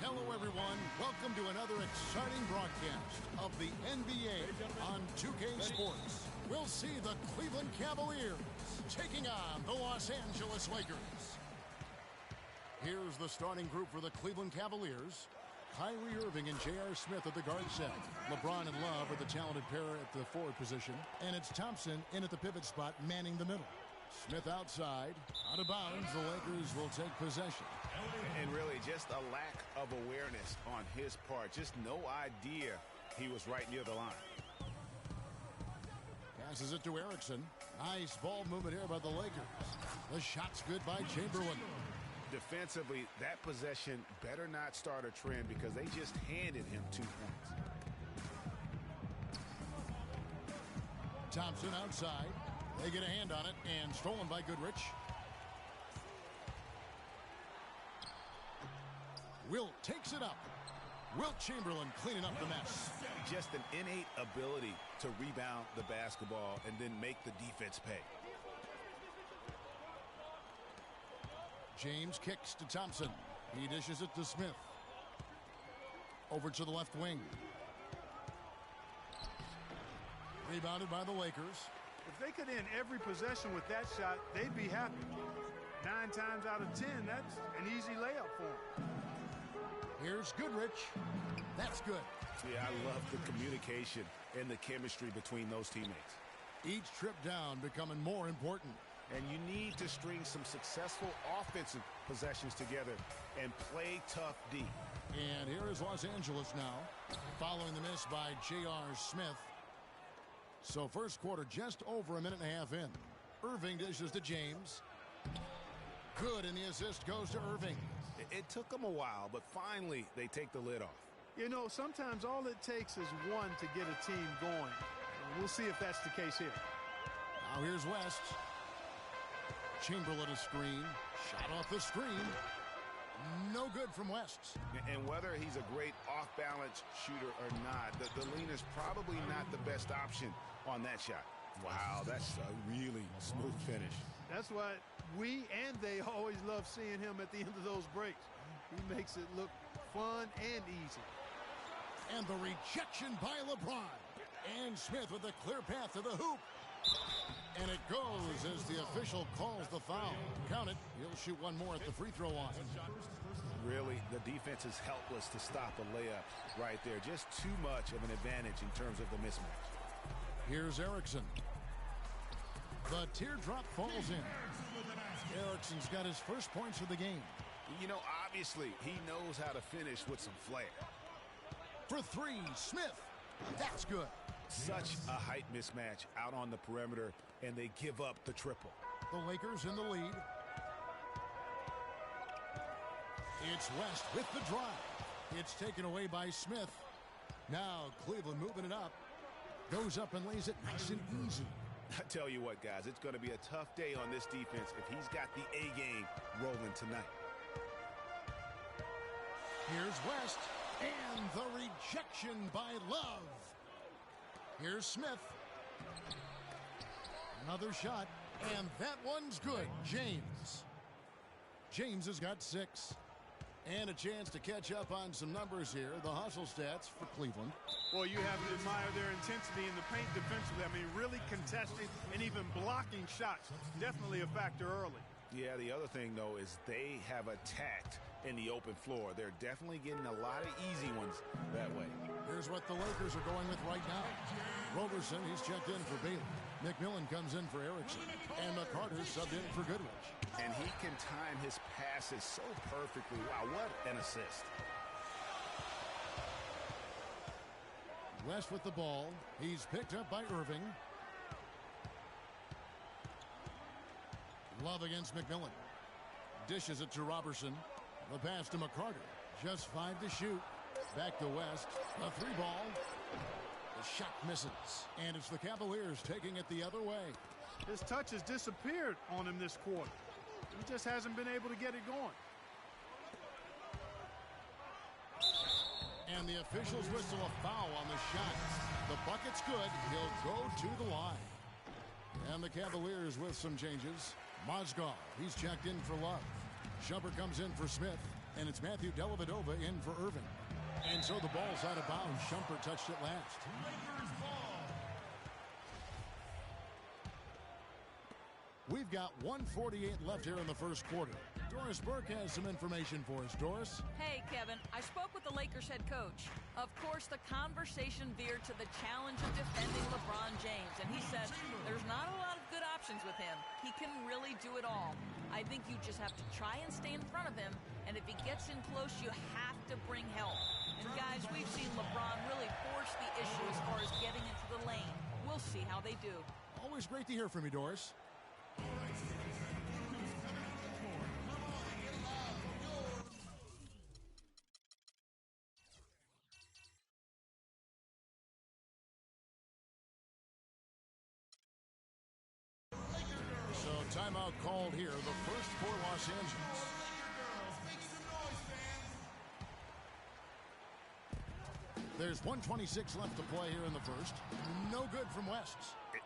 Hello, everyone. Welcome to another exciting broadcast of the NBA on 2K Sports. We'll see the Cleveland Cavaliers taking on the Los Angeles Lakers. Here's the starting group for the Cleveland Cavaliers. Kyrie Irving and J.R. Smith at the guard set. LeBron and Love are the talented pair at the forward position. And it's Thompson in at the pivot spot, manning the middle. Smith outside, out of bounds. The Lakers will take possession. And really just a lack of awareness on his part. Just no idea he was right near the line. Passes it to Erickson. Nice ball movement here by the Lakers. The shot's good by Chamberlain. Defensively, that possession better not start a trend because they just handed him 2 points. Thompson outside. They get a hand on it and stolen by Goodrich. Wilt takes it up. Wilt Chamberlain cleaning up the mess. Just an innate ability to rebound the basketball and then make the defense pay. James kicks to Thompson. He dishes it to Smith. Over to the left wing. Rebounded by the Lakers. If they could end every possession with that shot, they'd be happy. 9 times out of 10, that's an easy layup for them. Here's Goodrich. That's good. Yeah, I love the communication and the chemistry between those teammates. Each trip down becoming more important. And you need to string some successful offensive possessions together and play tough D. And here is Los Angeles now, following the miss by J.R. Smith. So first quarter just over a minute and a half in. Irving dishes to James. Good, and the assist goes to Irving. It took them a while, but finally they take the lid off. You know, sometimes all it takes is one to get a team going. We'll see if that's the case here. Now here's West. Chamberlain a screen. Shot off the screen. No good from West. And whether he's a great off-balance shooter or not, the lean is probably not the best option on that shot. Wow, that's a really smooth finish. That's why we and they always love seeing him at the end of those breaks. He makes it look fun and easy. And the rejection by LeBron. And Smith with a clear path to the hoop. And it goes as the official calls the foul. Count it. He'll shoot one more at the free throw line. Really, the defense is helpless to stop a layup right there. Just too much of an advantage in terms of the mismatch. Here's Erickson. The teardrop falls in. Erickson's got his first points of the game. You know, obviously, he knows how to finish with some flair. For three, Smith. That's good. Such a height mismatch out on the perimeter, and they give up the triple. The Lakers in the lead. It's West with the drive. It's taken away by Smith. Now Cleveland moving it up. Goes up and lays it nice and easy. I tell you what, guys, it's going to be a tough day on this defense if he's got the A game rolling tonight. Here's West, and the rejection by Love. Here's Smith. Another shot, and that one's good. James. James has got 6. And a chance to catch up on some numbers here. The hustle stats for Cleveland. Well, you have to admire their intensity in the paint defensively. I mean, really contesting and even blocking shots. Definitely a factor early. Yeah, the other thing, though, is they have attacked in the open floor. They're definitely getting a lot of easy ones that way. Here's what the Lakers are going with right now. Roberson, he's checked in for Bailey. McMillan comes in for Erickson. And McCarter subbed in for Goodrich. And he can time his passes so perfectly. Wow, what an assist. West with the ball. He's picked up by Irving. Love against McMillan. Dishes it to Robertson. The pass to McCarter. Just 5 to shoot. Back to West. A 3-ball. The shot misses. And it's the Cavaliers taking it the other way. His touch has disappeared on him this quarter. He just hasn't been able to get it going. And the officials whistle a foul on the shot. The bucket's good. He'll go to the line. And the Cavaliers with some changes. Mozgov, he's checked in for Love. Shumpert comes in for Smith. And it's Matthew Dellavedova in for Irving. And so the ball's out of bounds. Shumpert touched it last. We've got 1:48 left here in the first quarter. Doris Burke has some information for us. Doris? Hey, Kevin. I spoke with the Lakers head coach. Of course, the conversation veered to the challenge of defending LeBron James. And he said there's not a lot of good options with him. He can really do it all. I think you just have to try and stay in front of him. And if he gets in close, you have to bring help. And guys, we've seen LeBron really force the issue as far as getting into the lane. We'll see how they do. Always great to hear from you, Doris. So timeout called here, the first for Los Angeles. There's 1:26 left to play here in the first. No good from West.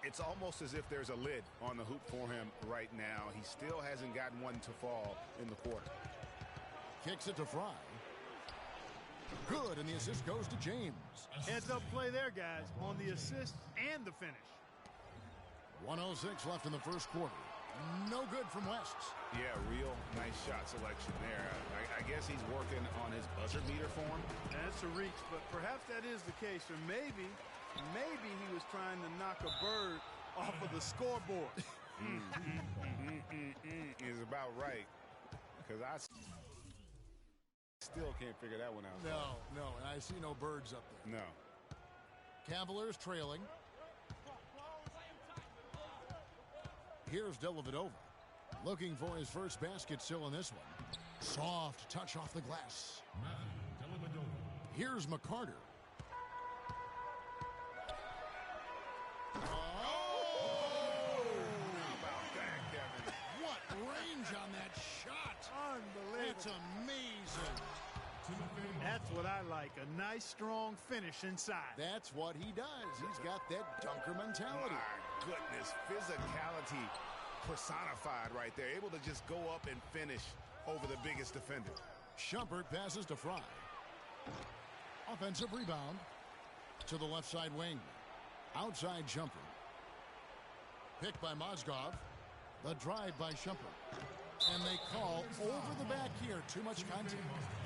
It's almost as if there's a lid on the hoop for him right now. He still hasn't gotten one to fall in the quarter. Kicks it to Fry. Good, and the assist goes to James. Heads up play there, guys, on the assist and the finish. 1:06 left in the first quarter. No good from West. Yeah, real nice shot selection there. I guess he's working on his buzzer beater form. That's a reach, but perhaps that is the case. Or maybe he was trying to knock a bird off of the scoreboard. Is about right. Because I still can't figure that one out. No, and I see no birds up there. No. Cavaliers trailing. Here's Dellavedova. Looking for his first basket still in this one. Soft touch off the glass. Here's McCarter. Oh! How about that, Kevin? What range on that shot. Unbelievable. It's amazing. That's what I like. A nice, strong finish inside. That's what he does. He's got that dunker mentality. My goodness, physicality personified right there. Able to just go up and finish over the biggest defender. Shumpert passes to Fry. Offensive rebound to the left side wing. Outside Shumpert. Picked by Mozgov. The drive by Shumpert. And they call over the back here. Too much contact.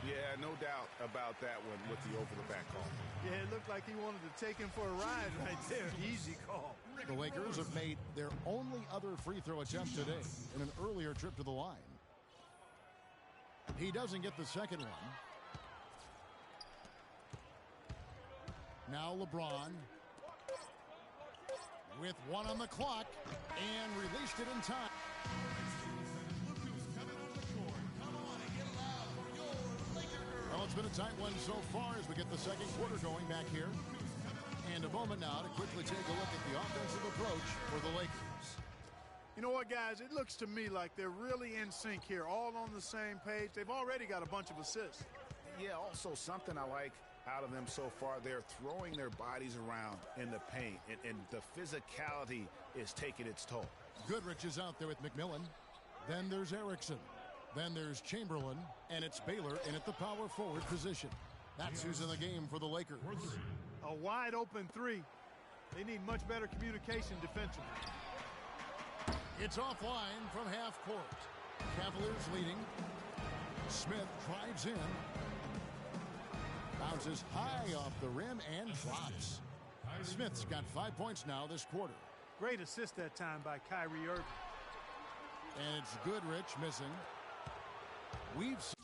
Yeah, no doubt about that one with the over-the-back call. Yeah, it looked like he wanted to take him for a ride right there. Easy call. The Lakers have made their only other free throw attempt today in an earlier trip to the line. He doesn't get the second one. Now LeBron with one on the clock and released it in time. Well, it's been a tight one so far as we get the second quarter going back here. And a moment now to quickly take a look at the offensive approach for the Lakers. You know what, guys? It looks to me like they're really in sync here, all on the same page. They've already got a bunch of assists. Yeah, also something I like out of them so far, they're throwing their bodies around in the paint, and the physicality is taking its toll. Goodrich is out there with McMillan. Then there's Erickson. Then there's Chamberlain, and it's Baylor in at the power forward position. That's who's in the game for the Lakers. A wide open three. They need much better communication defensively. It's offline from half court. Cavaliers leading. Smith drives in. Bounces high off the rim and drops. Smith's got 5 points now this quarter. Great assist that time by Kyrie Irving. And it's Goodrich missing. We've seen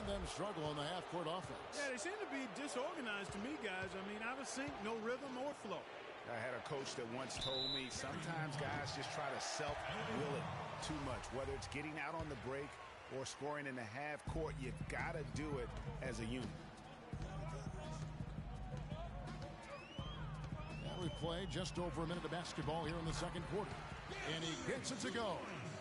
them struggle on the half-court offense. Yeah, they seem to be disorganized to me, guys. I mean, out of sync, no rhythm or flow. I had a coach that once told me sometimes guys just try to self-will it too much. Whether it's getting out on the break or scoring in the half court, you got to do it as a unit. Now we play just over a minute of basketball here in the second quarter. And he gets it to go.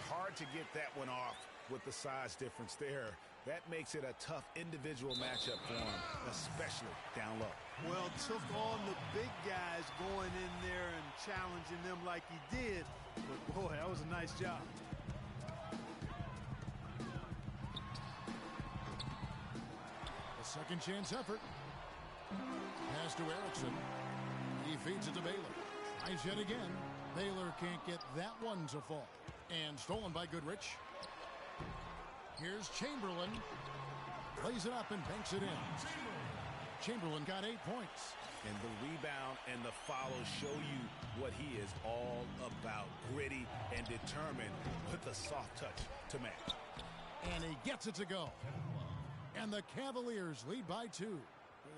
Hard to get that one off with the size difference there. That makes it a tough individual matchup for him, especially down low. Well, took on the big guys going in there and challenging them like he did. but boy, that was a nice job. A second chance effort. Pass to Erickson. He feeds it to Baylor. Tries yet again. Baylor can't get that one to fall. And stolen by Goodrich. Here's Chamberlain. Plays it up and banks it in. Chamberlain got 8 points. And the rebound and the follow show you what he is all about. Gritty and determined with a soft touch to match. And he gets it to go. And the Cavaliers lead by 2.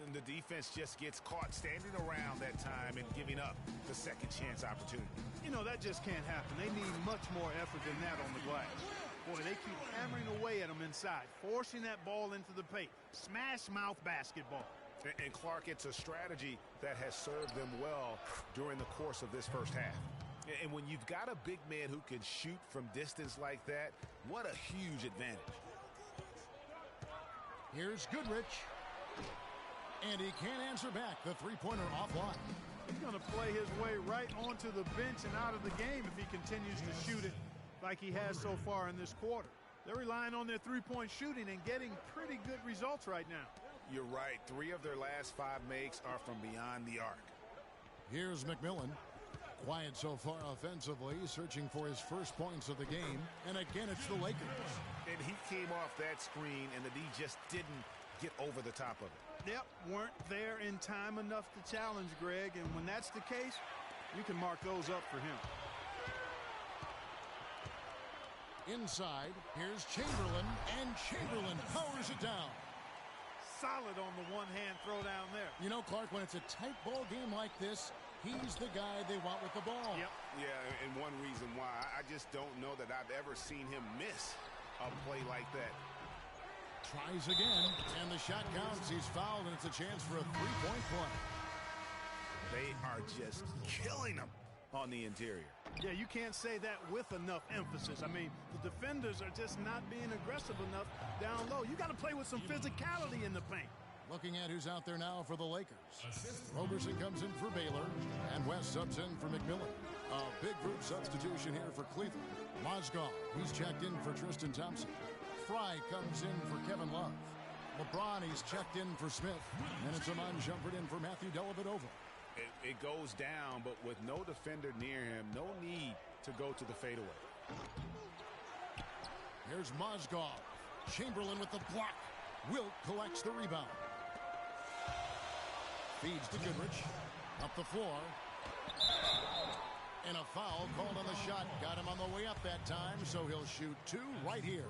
And the defense just gets caught standing around that time and giving up the second chance opportunity. You know, that just can't happen. They need much more effort than that on the glass. Boy, they keep hammering away at them inside, forcing that ball into the paint. Smash mouth basketball. And Clark, it's a strategy that has served them well during the course of this first half. And when you've got a big man who can shoot from distance like that, what a huge advantage. Here's Goodrich. And he can't answer back. The three-pointer offline. He's going to play his way right onto the bench and out of the game if he continues to shoot it like he has so far in this quarter. They're relying on their three-point shooting and getting pretty good results right now. You're right. 3 of their last 5 makes are from beyond the arc. Here's McMillan. Quiet so far offensively, searching for his first points of the game. And again, it's the Lakers. And he came off that screen, and the D just didn't get over the top of it. Yep, weren't there in time enough to challenge Greg. And when that's the case, you can mark those up for him. Inside, here's Chamberlain. And Chamberlain powers it down. Solid on the one-hand throw down there. You know, Clark, when it's a tight ball game like this, he's the guy they want with the ball. Yep. Yeah, and one reason why, I just don't know that I've ever seen him miss a play like that. Tries again, and the shot counts. He's fouled, and it's a chance for a three-point play. They are just killing him on the interior. Yeah, you can't say that with enough emphasis. I mean, the defenders are just not being aggressive enough down low. You got to play with some physicality in the paint. Looking at who's out there now for the Lakers. Roberson comes in for Baylor, and West subs in for McMillan. A big group substitution here for Cleveland. Mozgov, he's checked in for Tristan Thompson. Fry comes in for Kevin Love. LeBron, he's checked in for Smith. And it's Amon Shumpert in for Matthew Dellavedova. It goes down, but with no defender near him, no need to go to the fadeaway. Here's Mozgov. Chamberlain with the block. Wilt collects the rebound. Feeds to Goodrich. Up the floor. And a foul called on the shot. Got him on the way up that time, so he'll shoot 2 right here.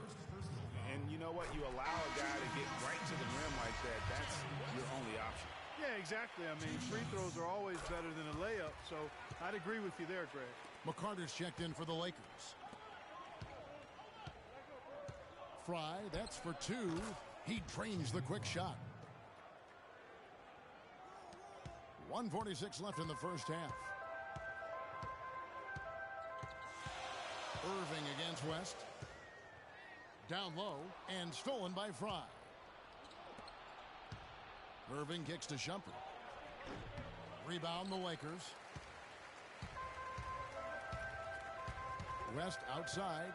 And you know what? You allow a guy to get right to the rim like that. That's your only option. Yeah, exactly. I mean, free throws are always better than a layup, so I'd agree with you there, Greg. McCarter's checked in for the Lakers. Fry, that's for 2. He drains the quick shot. 1:46 left in the first half. Irving against West. Down low and stolen by Fry. Irving kicks to Shumpert. Rebound the Lakers. West outside.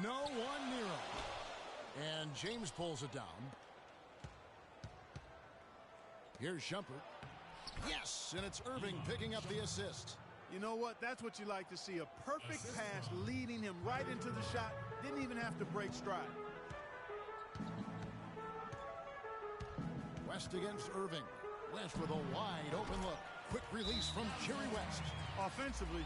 No one near him. And James pulls it down. Here's Shumpert. Yes, and it's Irving picking up the assist. You know what? That's what you like to see. A perfect pass leading him right into the shot. Didn't even have to break stride. West against Irving. West with a wide open look. Quick release from Jerry West. Offensively,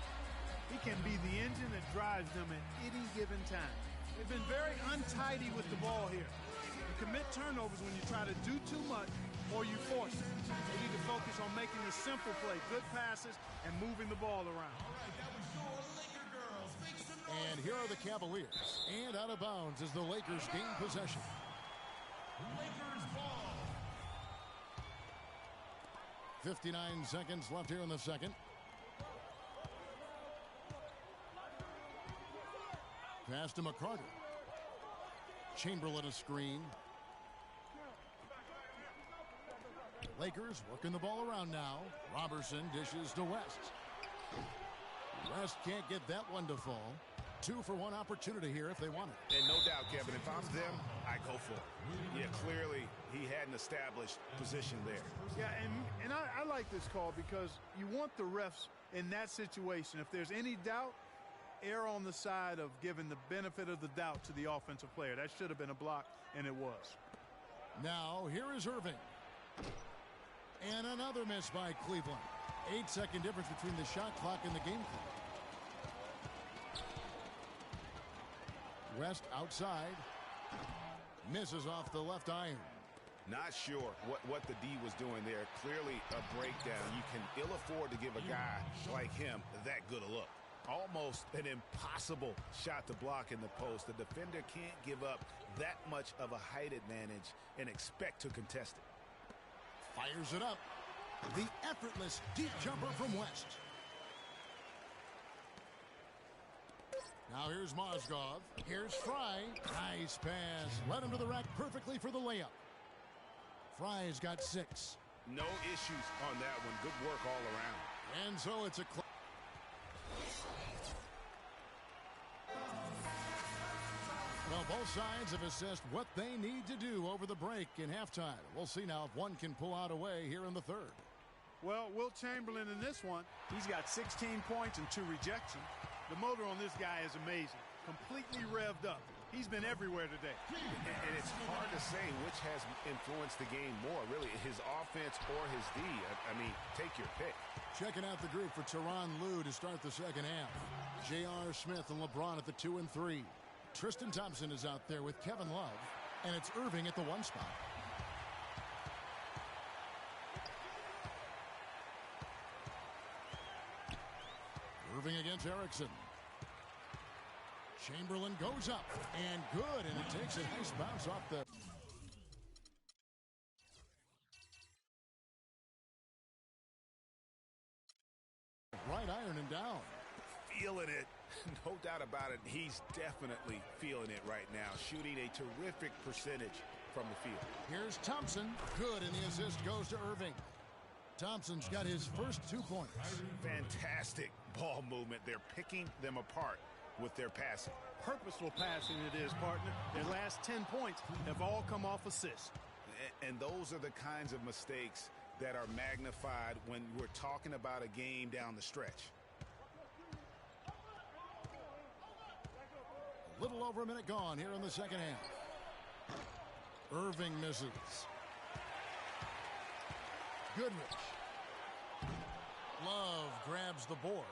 he can be the engine that drives them at any given time. They've been very untidy with the ball here. You commit turnovers when you try to do too much or you force it. They need to focus on making the simple play, good passes, and moving the ball around. And here are the Cavaliers. And out of bounds as the Lakers gain possession. Lakers ball. 59 seconds left here in the second. Pass to McCarter. Chamberlain a screen. Lakers working the ball around now. Robertson dishes to West. West can't get that one to fall. 2-for-1 opportunity here if they want it. And no doubt, Kevin, if I'm them, I go for it. Yeah, clearly he had an established position there. Yeah, and I like this call because you want the refs in that situation. If there's any doubt, err on the side of giving the benefit of the doubt to the offensive player. That should have been a block, and it was. Now, here is Irving. And another miss by Cleveland. 8-second difference between the shot clock and the game clock. West outside. Misses off the left iron. Not sure what the D was doing there. Clearly a breakdown. You can ill afford to give a guy like him that good a look. Almost an impossible shot to block in the post. The defender can't give up that much of a height advantage and expect to contest it. Fires it up. The effortless deep jumper from West. Now here's Mozgov. Here's Fry. Nice pass. Led him to the rack perfectly for the layup. Fry's got 6. No issues on that one. Good work all around. And so it's a well, both sides have assessed what they need to do over the break in halftime. We'll see now if one can pull out a way here in the third. Well, Wilt Chamberlain in this one, he's got 16 points and 2 rejections. The motor on this guy is amazing. Completely revved up. He's been everywhere today. And it's hard to say which has influenced the game more, really, his offense or his D. I mean, take your pick. Checking out the group for Tyronn Lue to start the second half. J.R. Smith and LeBron at the 2 and 3. Tristan Thompson is out there with Kevin Love, and it's Irving at the 1 spot. Irving against Erickson. Chamberlain goes up, and good, and it takes a nice bounce off the... right iron and down. Feeling it. No doubt about it. He's definitely feeling it right now. Shooting a terrific percentage from the field. Here's Thompson. Good, and the assist goes to Irving. Thompson's got his first 2 points. Fantastic ball movement. They're picking them apart with their passing. Purposeful passing it is, partner. Their last 10 points have all come off assists. And those are the kinds of mistakes that are magnified when we're talking about a game down the stretch. A little over a minute gone here in the second half. Irving misses. Goodrich. Love grabs the board.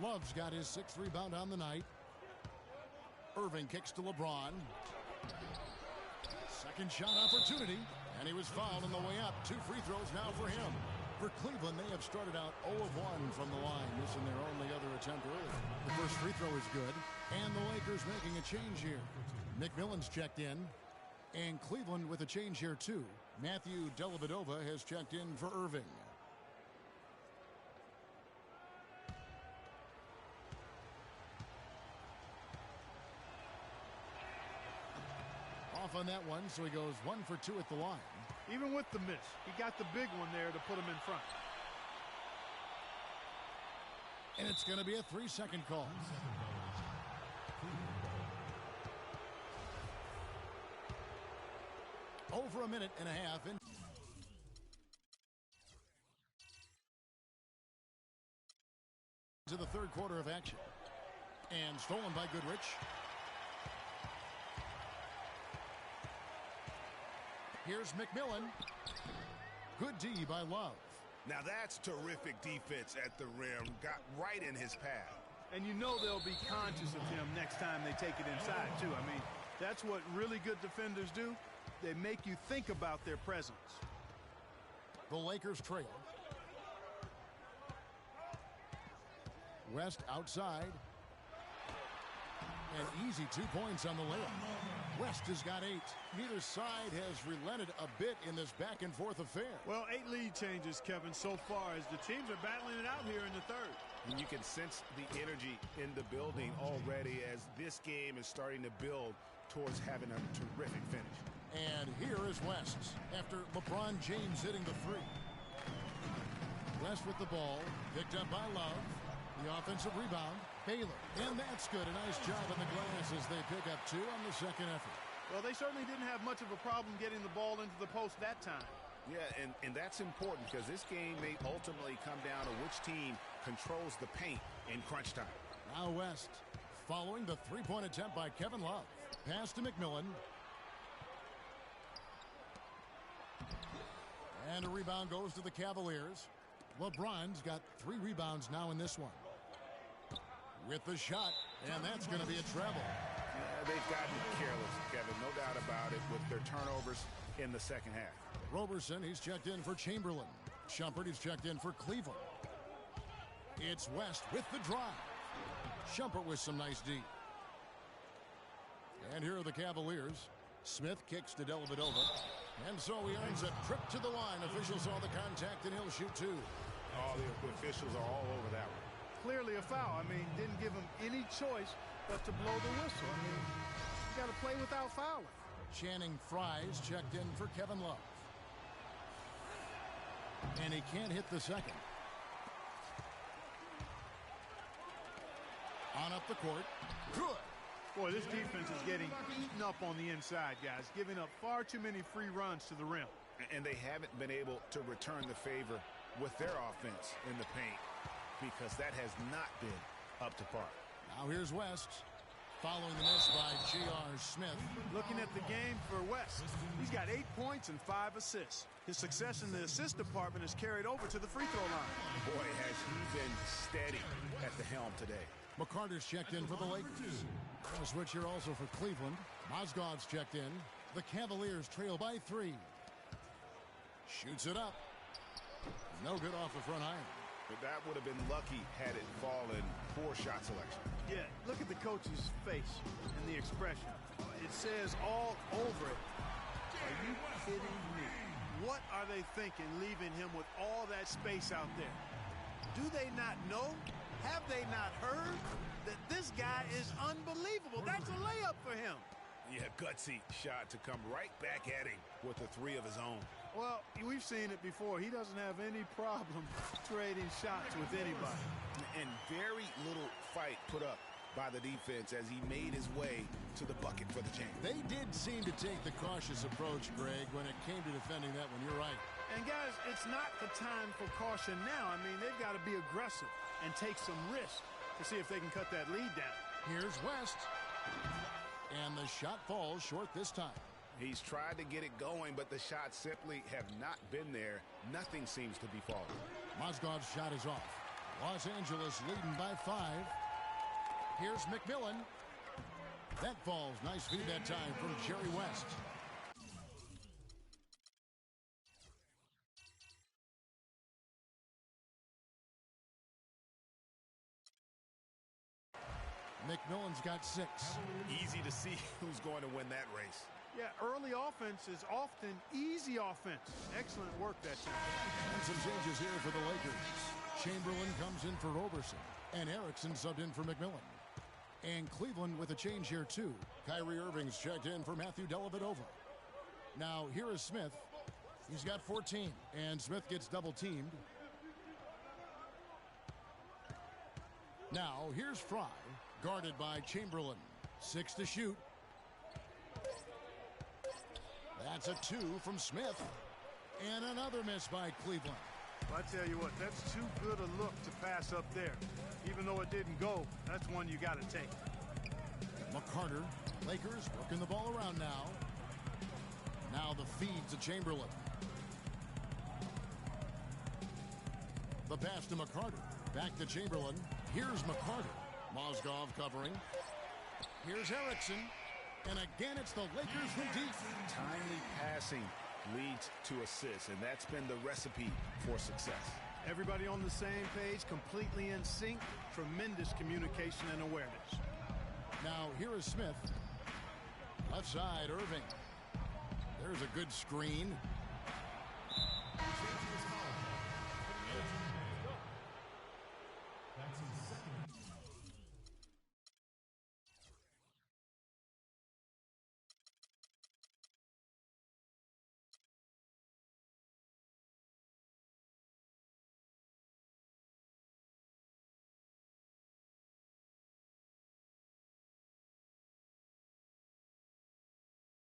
Love's got his 6th rebound on the night. Irving kicks to LeBron. Second shot opportunity, and he was fouled on the way up. 2 free throws now for him. For Cleveland, they have started out 0 of 1 from the line, missing their only other attempt earlier. The first free throw is good, and the Lakers making a change here. McMillan's checked in, and Cleveland with a change here too. Matthew Dellavedova has checked in for Irving. Off on that one, so he goes 1 for 2 at the line. Even with the miss, he got the big one there to put him in front. And it's going to be a 3-second call. Over a minute and a half in. To the third quarter of action. And stolen by Goodrich. Here's McMillan. Good D by Love. Now that's terrific defense at the rim. Got right in his path. And you know they'll be conscious of him next time they take it inside, too. I mean, that's what really good defenders do. They make you think about their presence. The Lakers trail. West outside. An easy 2 points on the layup. West has got 8. Neither side has relented a bit in this back-and-forth affair. Well, 8 lead changes, Kevin, so far as the teams are battling it out here in the third. And you can sense the energy in the building already as this game is starting to build towards having a terrific finish. And here is West after LeBron James hitting the 3. West with the ball, picked up by Love. The offensive rebound, Baylor. And that's good. A nice job on the glass as they pick up 2 on the second effort. Well, they certainly didn't have much of a problem getting the ball into the post that time. Yeah, and that's important because this game may ultimately come down to which team controls the paint in crunch time. Now West, following the three-point attempt by Kevin Love. Pass to McMillan. And a rebound goes to the Cavaliers. LeBron's got 3 rebounds now in this one. With the shot, and that's going to be a treble. Yeah, they've gotten careless, Kevin, no doubt about it, with their turnovers in the second half. Roberson, he's checked in for Chamberlain. Shumpert, he's checked in for Cleveland. It's West with the drive. Shumpert with some nice D. And here are the Cavaliers. Smith kicks to Dellavedova. And so he earns a trip to the line. Officials saw the contact, and he'll shoot 2. Oh, the officials are all over that one. Clearly a foul. I mean, didn't give him any choice but to blow the whistle. I mean, you got to play without fouling. Channing Frye's checked in for Kevin Love. And he can't hit the second. On up the court. Good. Boy, this defense is getting eaten up on the inside, guys, giving up far too many free runs to the rim. And they haven't been able to return the favor with their offense in the paint because that has not been up to par. Now here's West. Following the miss by J.R. Smith. Looking at the game for West, he's got 8 points and 5 assists. His success in the assist department is carried over to the free throw line. Boy, has he been steady at the helm today. McCarter's checked in for the Lakers. A switch here also for Cleveland. Mozgov's checked in. The Cavaliers trail by 3. Shoots it up. No good off the front iron. But that would have been lucky had it fallen. Poor shot selection. Yeah, look at the coach's face and the expression. It says all over it. Are you kidding me? What are they thinking leaving him with all that space out there? Do they not know? Have they not heard that this guy is unbelievable? That's a layup for him. Yeah, gutsy shot to come right back at him with the 3 of his own. Well, we've seen it before. He doesn't have any problem trading shots with anybody. And very little fight put up by the defense as he made his way to the bucket for the chain. They did seem to take the cautious approach, Greg, when it came to defending that one. You're right. And, guys, it's not the time for caution now. I mean, they've got to be aggressive and take some risk to see if they can cut that lead down. Here's West. And the shot falls short this time. He's tried to get it going, but the shots simply have not been there. Nothing seems to be falling. Mozgov's shot is off. Los Angeles leading by 5. Here's McMillan. That falls. Nice feed that time from Jerry West. McMillan's got 6. Easy to see who's going to win that race. Yeah, early offense is often easy offense. Excellent work that time. And some changes here for the Lakers. Chamberlain comes in for Roberson. And Erickson subbed in for McMillan. And Cleveland with a change here, too. Kyrie Irving's checked in for Matthew Dellavedova. Now, here is Smith. He's got 14. And Smith gets double-teamed. Now, here's Fry, guarded by Chamberlain. 6 to shoot. That's a 2 from Smith. And another miss by Cleveland. Well, I tell you what, that's too good a look to pass up there. Even though it didn't go, that's one you got to take. McCarter, Lakers working the ball around now. Now the feed to Chamberlain. The pass to McCarter. Back to Chamberlain. Here's McCarter. Mozgov covering. Here's Erickson. And again, it's the Lakers from deep. Timely passing leads to assists, and that's been the recipe for success. Everybody on the same page, completely in sync. Tremendous communication and awareness. Now, here is Smith. Left side, Irving. There's a good screen.